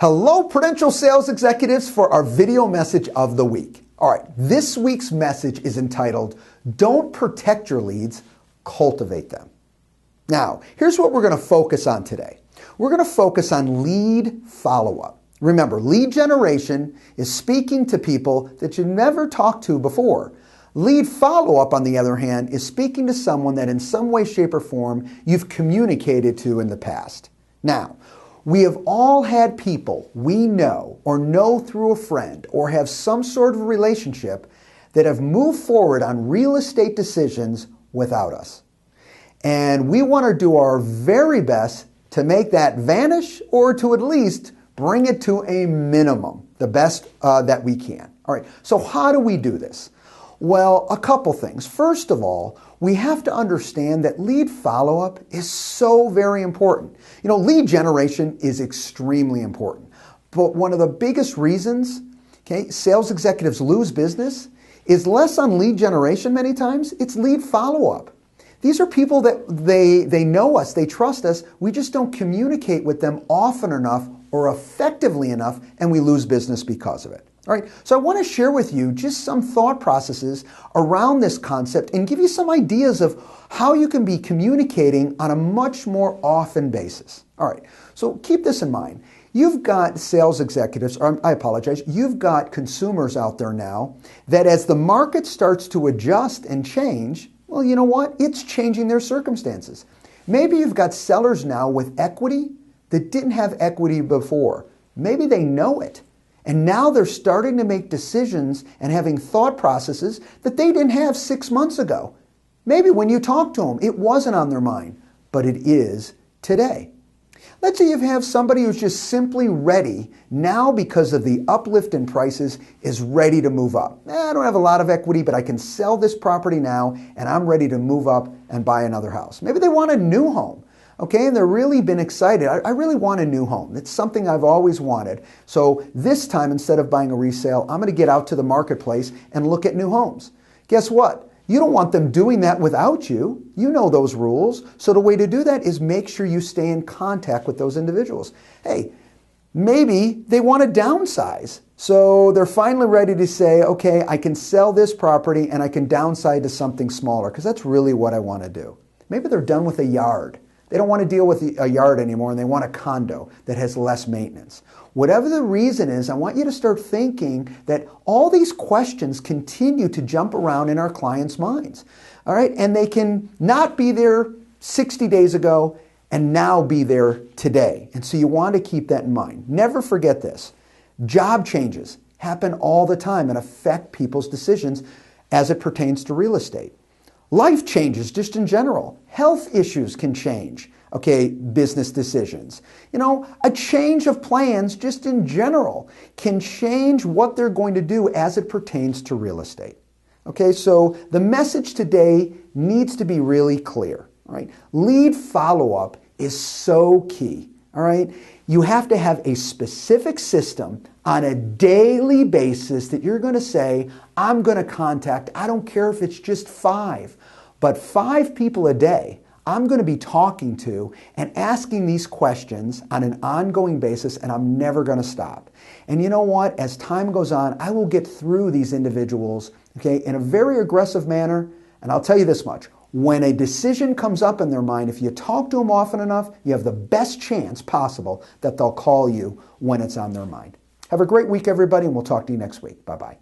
Hello, Prudential sales executives, for our video message of the week. All right, this week's message is entitled, Don't Protect Your Leads, Cultivate Them. Now, here's what we're going to focus on today. We're going to focus on lead follow-up. Remember, lead generation is speaking to people that you never talked to before. Lead follow-up, on the other hand, is speaking to someone that in some way, shape, or form you've communicated to in the past. Now, we have all had people we know or know through a friend or have some sort of relationship that have moved forward on real estate decisions without us. And we want to do our very best to make that vanish or to at least bring it to a minimum, the best that we can. All right, so how do we do this? Well, a couple things. First of all, we have to understand that lead follow-up is so very important. You know, lead generation is extremely important. But one of the biggest reasons, sales executives lose business is less on lead generation many times, it's lead follow-up. These are people that they know us, they trust us, we just don't communicate with them often enough or effectively enough, and we lose business because of it. All right, so I want to share with you just some thought processes around this concept and give you some ideas of how you can be communicating on a much more often basis. All right, so keep this in mind. You've got sales executives, or I apologize, you've got consumers out there now that as the market starts to adjust and change, well, you know what? It's changing their circumstances. Maybe you've got sellers now with equity that didn't have equity before. Maybe they know it. And now they're starting to make decisions and having thought processes that they didn't have 6 months ago. Maybe when you talk to them, it wasn't on their mind, but it is today. Let's say you have somebody who's just simply ready now because of the uplift in prices is ready to move up. I don't have a lot of equity, but I can sell this property now and I'm ready to move up and buy another house. Maybe they want a new home. Okay, and they're really been excited. I really want a new home. It's something I've always wanted. So this time, instead of buying a resale, I'm going to get out to the marketplace and look at new homes. Guess what? You don't want them doing that without you. You know those rules. So the way to do that is make sure you stay in contact with those individuals. Hey, maybe they want to downsize. So they're finally ready to say, okay, I can sell this property and I can downsize to something smaller because that's really what I want to do. Maybe they're done with a yard. They don't want to deal with a yard anymore and they want a condo that has less maintenance. Whatever the reason is, I want you to start thinking that all these questions continue to jump around in our clients' minds. All right, and they can not be there 60 days ago and now be there today. And so you want to keep that in mind. Never forget this. Job changes happen all the time and affect people's decisions as it pertains to real estate. Life changes just in general. Health issues can change, business decisions. You know, a change of plans just in general can change what they're going to do as it pertains to real estate. Okay, so the message today needs to be really clear, all right? Lead follow-up is so key, all right? You have to have a specific system on a daily basis that you're going to say, I'm going to contact, I don't care if it's just 5, but 5 people a day I'm going to be talking to and asking these questions on an ongoing basis, and I'm never going to stop. And you know what? As time goes on, I will get through these individuals, in a very aggressive manner, and I'll tell you this much. When a decision comes up in their mind, if you talk to them often enough, you have the best chance possible that they'll call you when it's on their mind. Have a great week, everybody, and we'll talk to you next week. Bye-bye.